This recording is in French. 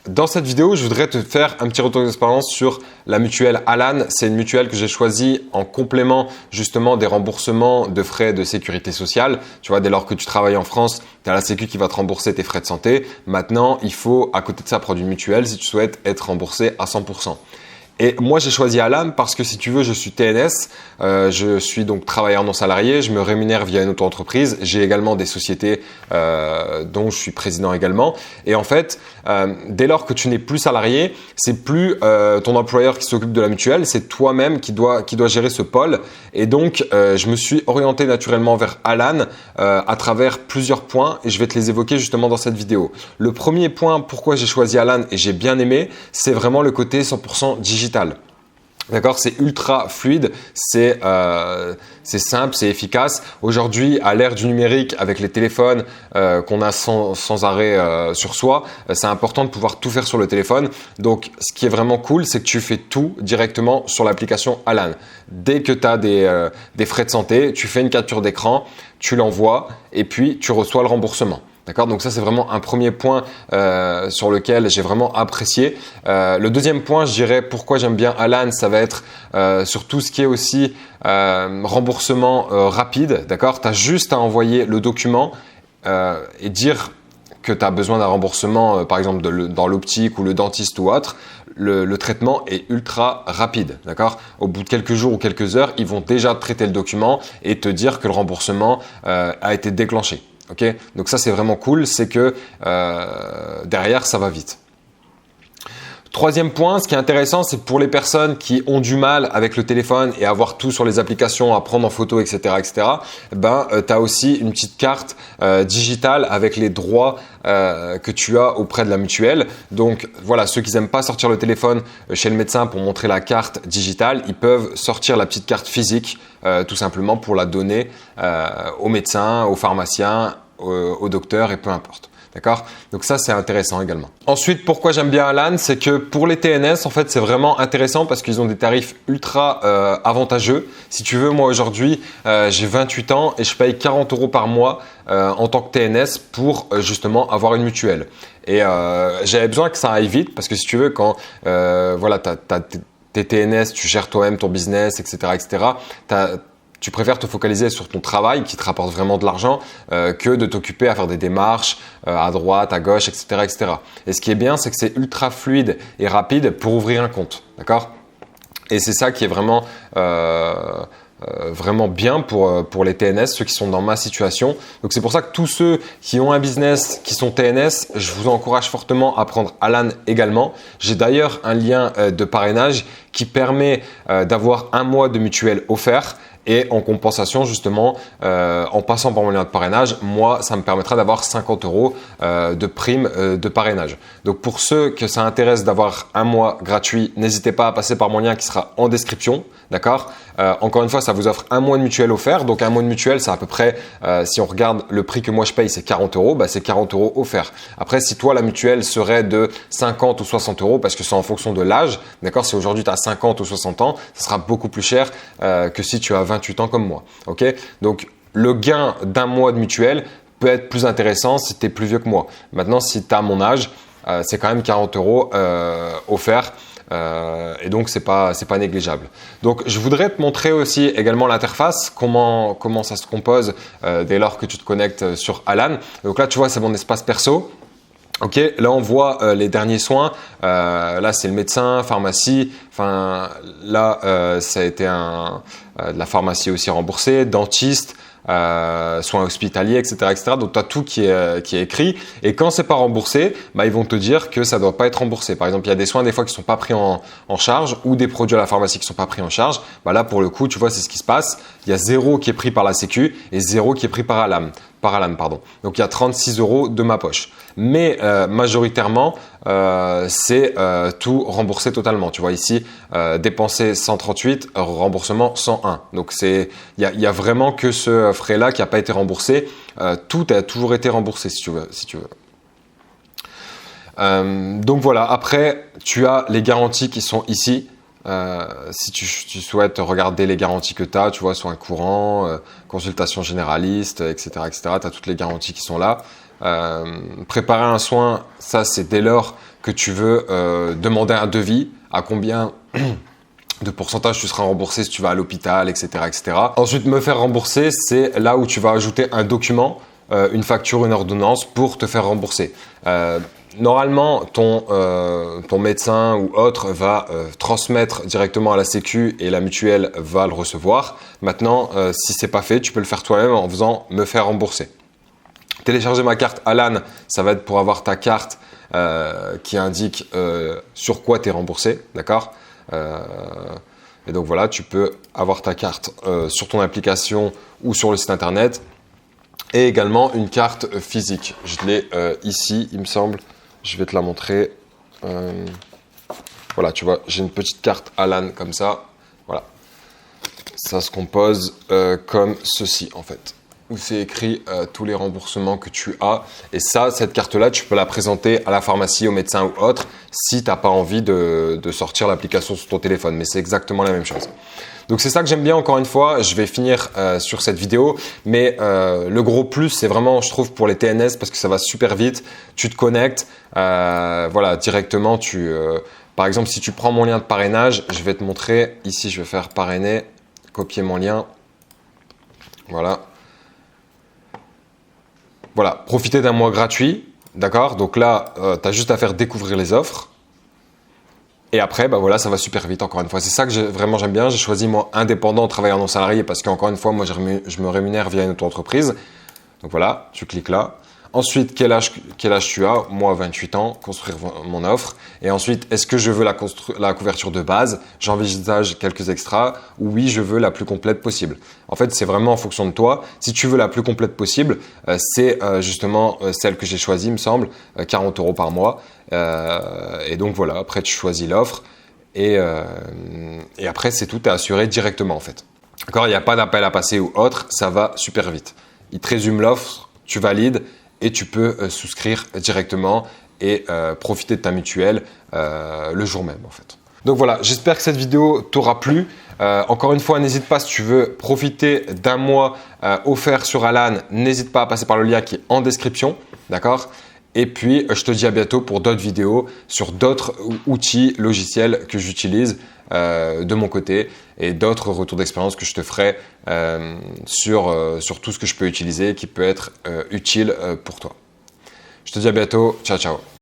Dans cette vidéo, je voudrais te faire un petit retour d'expérience sur la mutuelle Alan. C'est une mutuelle que j'ai choisie en complément justement des remboursements de frais de sécurité sociale. Tu vois, dès lors que tu travailles en France, tu as la Sécu qui va te rembourser tes frais de santé. Maintenant, il faut à côté de ça prendre une mutuelle si tu souhaites être remboursé à 100%. Et moi, j'ai choisi Alan parce que si tu veux, je suis TNS, je suis donc travailleur non salarié, je me rémunère via une auto-entreprise. J'ai également des sociétés dont je suis président également. Et en fait, dès lors que tu n'es plus salarié, c'est plus ton employeur qui s'occupe de la mutuelle, c'est toi-même qui dois gérer ce pôle. Et donc, je me suis orienté naturellement vers Alan à travers plusieurs points et je vais te les évoquer justement dans cette vidéo. Le premier point, pourquoi j'ai choisi Alan et j'ai bien aimé, c'est vraiment le côté 100% digital. D'accord, c'est ultra fluide, c'est simple, c'est efficace. Aujourd'hui, à l'ère du numérique, avec les téléphones qu'on a sans arrêt sur soi, c'est important de pouvoir tout faire sur le téléphone. Donc, ce qui est vraiment cool, c'est que tu fais tout directement sur l'application Alan. Dès que tu as des frais de santé, tu fais une capture d'écran, tu l'envoies et puis tu reçois le remboursement. D'accord, donc ça c'est vraiment un premier point sur lequel j'ai vraiment apprécié. Le deuxième point, je dirais pourquoi j'aime bien Alan, ça va être sur tout ce qui est aussi remboursement rapide. D'accord, tu as juste à envoyer le document et dire que tu as besoin d'un remboursement, par exemple dans l'optique ou le dentiste ou autre. Le traitement est ultra rapide. D'accord, au bout de quelques jours ou quelques heures, ils vont déjà traiter le document et te dire que le remboursement a été déclenché. Ok, donc ça c'est vraiment cool, c'est que derrière ça va vite. Troisième point, ce qui est intéressant, c'est pour les personnes qui ont du mal avec le téléphone et à avoir tout sur les applications, à prendre en photo, etc., tu as aussi une petite carte digitale avec les droits que tu as auprès de la mutuelle. Donc voilà, ceux qui n'aiment pas sortir le téléphone chez le médecin pour montrer la carte digitale, ils peuvent sortir la petite carte physique tout simplement pour la donner au médecin, au pharmacien, au docteur et peu importe. D'accord? Donc ça, c'est intéressant également. Ensuite, pourquoi j'aime bien Alan, c'est que pour les TNS, en fait, c'est vraiment intéressant parce qu'ils ont des tarifs ultra avantageux. Si tu veux, moi aujourd'hui, j'ai 28 ans et je paye 40 € par mois en tant que TNS pour justement avoir une mutuelle. Et j'avais besoin que ça aille vite parce que si tu veux, quand voilà, t'es TNS, tu gères toi-même ton business, etc., tu préfères te focaliser sur ton travail qui te rapporte vraiment de l'argent que de t'occuper à faire des démarches à droite, à gauche, etc. Et ce qui est bien, c'est que c'est ultra fluide et rapide pour ouvrir un compte. D'accord ? Et c'est ça qui est vraiment bien pour les TNS, ceux qui sont dans ma situation. Donc c'est pour ça que tous ceux qui ont un business, qui sont TNS, je vous encourage fortement à prendre Alan également. J'ai d'ailleurs un lien de parrainage qui permet d'avoir un mois de mutuelle offert. Et en compensation, justement, en passant par mon lien de parrainage, moi, ça me permettra d'avoir 50 € de prime de parrainage. Donc, pour ceux que ça intéresse d'avoir un mois gratuit, n'hésitez pas à passer par mon lien qui sera en description. D'accord ? Encore une fois, ça vous offre un mois de mutuelle offert. Donc, un mois de mutuelle, c'est à peu près, si on regarde le prix que moi je paye, c'est 40 €. C'est 40 € offert. Après, si toi, la mutuelle serait de 50 ou 60 €, parce que c'est en fonction de l'âge. D'accord ? Si aujourd'hui, tu as 50 ou 60 ans, ça sera beaucoup plus cher que si tu as 28 ans comme moi. Ok ? Donc, le gain d'un mois de mutuelle peut être plus intéressant si tu es plus vieux que moi. Maintenant, si tu as mon âge, c'est quand même 40 € offerts. Et donc c'est pas négligeable. Donc je voudrais te montrer aussi également l'interface, comment ça se compose dès lors que tu te connectes sur Alan. Donc là tu vois c'est mon espace perso. Ok, là on voit les derniers soins. Là c'est le médecin, pharmacie. Enfin là ça a été de la pharmacie aussi remboursée, dentiste. Soins hospitaliers, etc. Donc, tu as tout qui est écrit. Et quand c'est pas remboursé, ils vont te dire que ça doit pas être remboursé. Par exemple, il y a des soins des fois qui sont pas pris en charge ou des produits à la pharmacie qui sont pas pris en charge. Là, pour le coup, tu vois, c'est ce qui se passe. Il y a 0 qui est pris par la Sécu et 0 qui est pris par Alan. Donc, il y a 36 € de ma poche. Mais majoritairement, c'est tout remboursé totalement. Tu vois ici, dépensé 138, remboursement 101. Donc, il y a vraiment que ce frais-là qui n'a pas été remboursé. Tout a toujours été remboursé si tu veux. Donc voilà, après, tu as les garanties qui sont ici. Si tu souhaites regarder les garanties que tu as, tu vois, soins courants, consultation généraliste, etc. Tu as toutes les garanties qui sont là. Préparer un soin, ça c'est dès lors que tu veux demander un devis, à combien de pourcentage tu seras remboursé si tu vas à l'hôpital, etc., etc. Ensuite, me faire rembourser, c'est là où tu vas ajouter un document, une facture, une ordonnance pour te faire rembourser. Normalement, ton médecin ou autre va transmettre directement à la Sécu et la mutuelle va le recevoir. Maintenant, si c'est pas fait, tu peux le faire toi-même en faisant me faire rembourser. Télécharger ma carte Alan, ça va être pour avoir ta carte qui indique sur quoi tu es remboursé, d'accord? Et donc voilà, tu peux avoir ta carte sur ton application ou sur le site internet et également une carte physique. Je l'ai ici, il me semble. Je vais te la montrer. Voilà, tu vois, j'ai une petite carte Alan comme ça. Voilà. Ça se compose comme ceci en fait, où c'est écrit tous les remboursements que tu as. Et ça, cette carte-là, tu peux la présenter à la pharmacie, au médecin ou autre, si tu n'as pas envie de sortir l'application sur ton téléphone. Mais c'est exactement la même chose. Donc c'est ça que j'aime bien, encore une fois. Je vais finir sur cette vidéo. Mais le gros plus, c'est vraiment, je trouve, pour les TNS, parce que ça va super vite. Tu te connectes, voilà, directement. Par exemple, si tu prends mon lien de parrainage, je vais te montrer. Ici, je vais faire parrainer, copier mon lien. Voilà. Voilà, profiter d'un mois gratuit, d'accord? Donc là, tu as juste à faire découvrir les offres. Et après, bah voilà, ça va super vite, encore une fois. C'est ça que vraiment j'aime bien. J'ai choisi, moi, indépendant, travailleur non salarié, parce qu'encore une fois, moi, je me rémunère via une auto-entreprise. Donc voilà, tu cliques là. Ensuite, quel âge tu as? Moi, 28 ans, construire mon offre. Et ensuite, est-ce que je veux la couverture de base? J'envisage quelques extras. Ou oui, je veux la plus complète possible. En fait, c'est vraiment en fonction de toi. Si tu veux la plus complète possible, c'est justement celle que j'ai choisie, il me semble, 40 € par mois. Et donc voilà, après, tu choisis l'offre. Et après, c'est tout est assuré directement en fait. D'accord? Il n'y a pas d'appel à passer ou autre. Ça va super vite. Il te résume l'offre, tu valides. Et tu peux souscrire directement et profiter de ta mutuelle le jour même en fait. Donc voilà, j'espère que cette vidéo t'aura plu. Encore une fois, n'hésite pas si tu veux profiter d'un mois offert sur Alan, n'hésite pas à passer par le lien qui est en description, d'accord? Et puis, je te dis à bientôt pour d'autres vidéos sur d'autres outils logiciels que j'utilise de mon côté et d'autres retours d'expérience que je te ferai sur tout ce que je peux utiliser qui peut être utile pour toi. Je te dis à bientôt. Ciao, ciao.